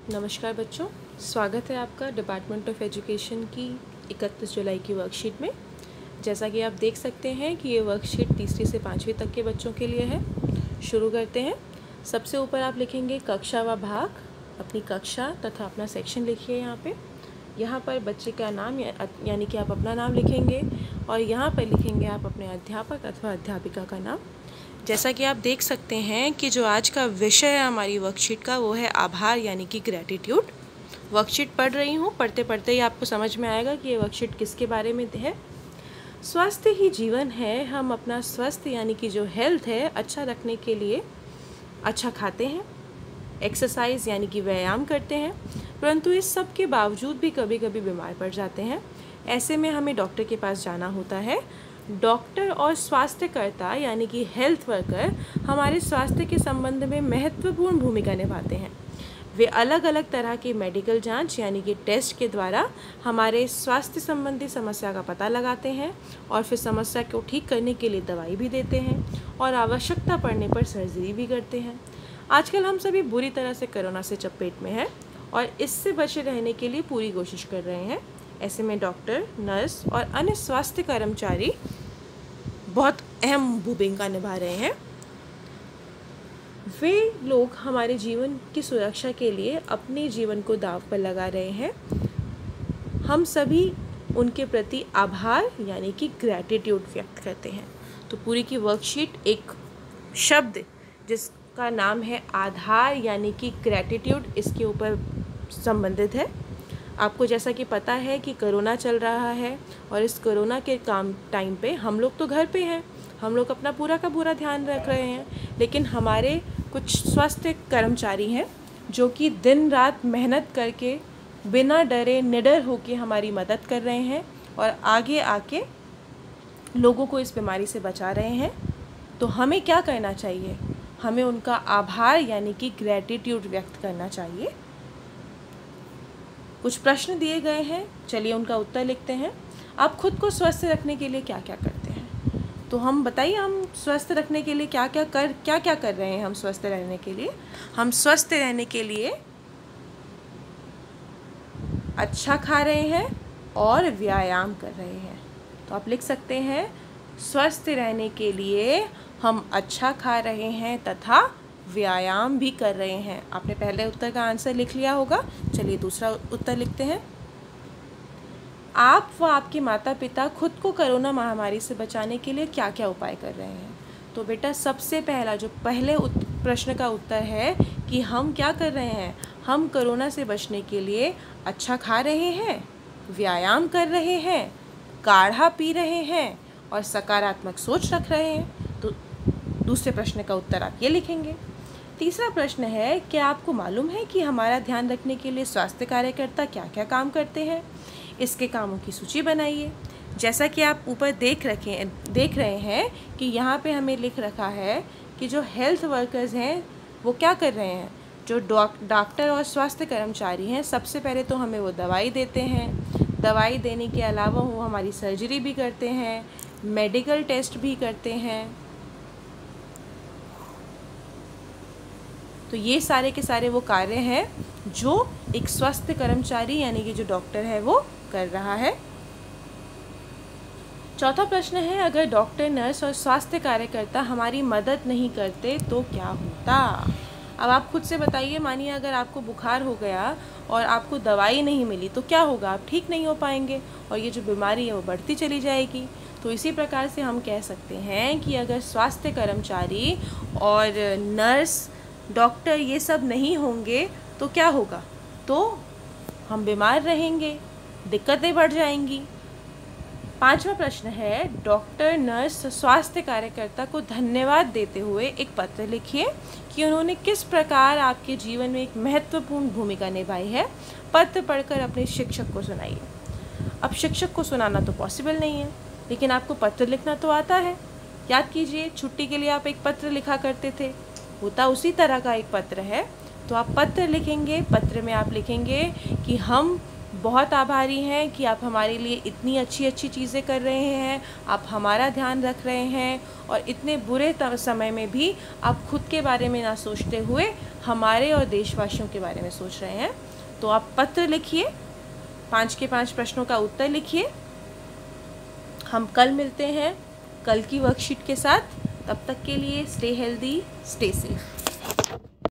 नमस्कार बच्चों, स्वागत है आपका डिपार्टमेंट ऑफ एजुकेशन की 31 जुलाई की वर्कशीट में। जैसा कि आप देख सकते हैं कि ये वर्कशीट तीसरी से 5वीं तक के बच्चों के लिए है। शुरू करते हैं। सबसे ऊपर आप लिखेंगे कक्षा व भाग, अपनी कक्षा तथा अपना सेक्शन लिखिए। यहाँ पर बच्चे का नाम यानी कि आप अपना नाम लिखेंगे और यहाँ पर लिखेंगे आप अपने अध्यापक अथवा अध्यापिका का नाम। जैसा कि आप देख सकते हैं कि जो आज का विषय है हमारी वर्कशीट का वो है आभार यानी कि ग्रैटिट्यूड। वर्कशीट पढ़ रही हूँ, पढ़ते पढ़ते ही आपको समझ में आएगा कि ये वर्कशीट किसके बारे में है। स्वास्थ्य ही जीवन है। हम अपना स्वास्थ्य यानी कि जो हेल्थ है अच्छा रखने के लिए अच्छा खाते हैं, एक्सरसाइज यानी कि व्यायाम करते हैं, परंतु इस सब के बावजूद भी कभी कभी बीमार पड़ जाते हैं। ऐसे में हमें डॉक्टर के पास जाना होता है। डॉक्टर और स्वास्थ्यकर्ता यानी कि हेल्थ वर्कर हमारे स्वास्थ्य के संबंध में महत्वपूर्ण भूमिका निभाते हैं। वे अलग अलग तरह के मेडिकल जांच यानी कि टेस्ट के द्वारा हमारे स्वास्थ्य संबंधी समस्या का पता लगाते हैं और फिर समस्या को ठीक करने के लिए दवाई भी देते हैं और आवश्यकता पड़ने पर सर्जरी भी करते हैं। आजकल हम सभी बुरी तरह से कोरोना से चपेट में हैं और इससे बचे रहने के लिए पूरी कोशिश कर रहे हैं। ऐसे में डॉक्टर, नर्स और अन्य स्वास्थ्य कर्मचारी बहुत अहम भूमिका निभा रहे हैं। वे लोग हमारे जीवन की सुरक्षा के लिए अपने जीवन को दांव पर लगा रहे हैं। हम सभी उनके प्रति आभार यानी कि ग्रैटिट्यूड व्यक्त करते हैं। तो पूरी की वर्कशीट एक शब्द जिसका नाम है आधार यानी कि ग्रैटिट्यूड, इसके ऊपर संबंधित है। आपको जैसा कि पता है कि कोरोना चल रहा है और इस कोरोना के टाइम पे हम लोग तो घर पे हैं, हम लोग अपना पूरा का पूरा ध्यान रख रहे हैं, लेकिन हमारे कुछ स्वास्थ्य कर्मचारी हैं जो कि दिन रात मेहनत करके बिना डरे निडर होकर हमारी मदद कर रहे हैं और आगे आके लोगों को इस बीमारी से बचा रहे हैं। तो हमें क्या करना चाहिए? हमें उनका आभार यानी कि ग्रैटिट्यूड व्यक्त करना चाहिए। कुछ प्रश्न दिए गए हैं, चलिए उनका उत्तर लिखते हैं। आप खुद को स्वस्थ रखने के लिए क्या क्या करते हैं? तो हम बताइए, हम स्वस्थ रखने के लिए क्या क्या कर रहे हैं? हम स्वस्थ रहने के लिए अच्छा खा रहे हैं और व्यायाम कर रहे हैं। तो आप लिख सकते हैं स्वस्थ रहने के लिए हम अच्छा खा रहे हैं तथा व्यायाम भी कर रहे हैं। आपने पहले उत्तर का आंसर लिख लिया होगा। चलिए दूसरा उत्तर लिखते हैं। आप व आपके माता पिता खुद को कोरोना महामारी से बचाने के लिए क्या क्या उपाय कर रहे हैं? तो बेटा सबसे पहला जो पहले प्रश्न का उत्तर है कि हम क्या कर रहे हैं, हम कोरोना से बचने के लिए अच्छा खा रहे हैं, व्यायाम कर रहे हैं, काढ़ा पी रहे हैं और सकारात्मक सोच रख रहे हैं। तो दूसरे प्रश्न का उत्तर आप ये लिखेंगे। तीसरा प्रश्न है, क्या आपको मालूम है कि हमारा ध्यान रखने के लिए स्वास्थ्य कार्यकर्ता क्या क्या काम करते हैं? इसके कामों की सूची बनाइए। जैसा कि आप ऊपर देख रहे हैं कि यहाँ पे हमें लिख रखा है कि जो हेल्थ वर्कर्स हैं वो क्या कर रहे हैं। जो डॉक्टर और स्वास्थ्य कर्मचारी हैं, सबसे पहले तो हमें वो दवाई देते हैं। दवाई देने के अलावा वो हमारी सर्जरी भी करते हैं, मेडिकल टेस्ट भी करते हैं। तो ये सारे के सारे वो कार्य हैं जो एक स्वस्थ कर्मचारी यानी कि जो डॉक्टर है वो कर रहा है। चौथा प्रश्न है, अगर डॉक्टर, नर्स और स्वास्थ्य कार्यकर्ता हमारी मदद नहीं करते तो क्या होता? अब आप खुद से बताइए, मानिए अगर आपको बुखार हो गया और आपको दवाई नहीं मिली तो क्या होगा? आप ठीक नहीं हो पाएंगे और ये जो बीमारी है वो बढ़ती चली जाएगी। तो इसी प्रकार से हम कह सकते हैं कि अगर स्वास्थ्य कर्मचारी और नर्स, डॉक्टर ये सब नहीं होंगे तो क्या होगा? तो हम बीमार रहेंगे, दिक्कतें बढ़ जाएंगी। पांचवा प्रश्न है, डॉक्टर, नर्स, स्वास्थ्य कार्यकर्ता को धन्यवाद देते हुए एक पत्र लिखिए कि उन्होंने किस प्रकार आपके जीवन में एक महत्वपूर्ण भूमिका निभाई है। पत्र पढ़कर अपने शिक्षक को सुनाइए। अब शिक्षक को सुनाना तो पॉसिबल नहीं है, लेकिन आपको पत्र लिखना तो आता है। याद कीजिए, छुट्टी के लिए आप एक पत्र लिखा करते थे, होता उसी तरह का एक पत्र है। तो आप पत्र लिखेंगे। पत्र में आप लिखेंगे कि हम बहुत आभारी हैं कि आप हमारे लिए इतनी अच्छी अच्छी चीज़ें कर रहे हैं, आप हमारा ध्यान रख रहे हैं और इतने बुरे समय में भी आप खुद के बारे में ना सोचते हुए हमारे और देशवासियों के बारे में सोच रहे हैं। तो आप पत्र लिखिए, 5 के 5 प्रश्नों का उत्तर लिखिए। हम कल मिलते हैं कल की वर्कशीट के साथ। तब तक के लिए स्टे हेल्दी, स्टे सेफ।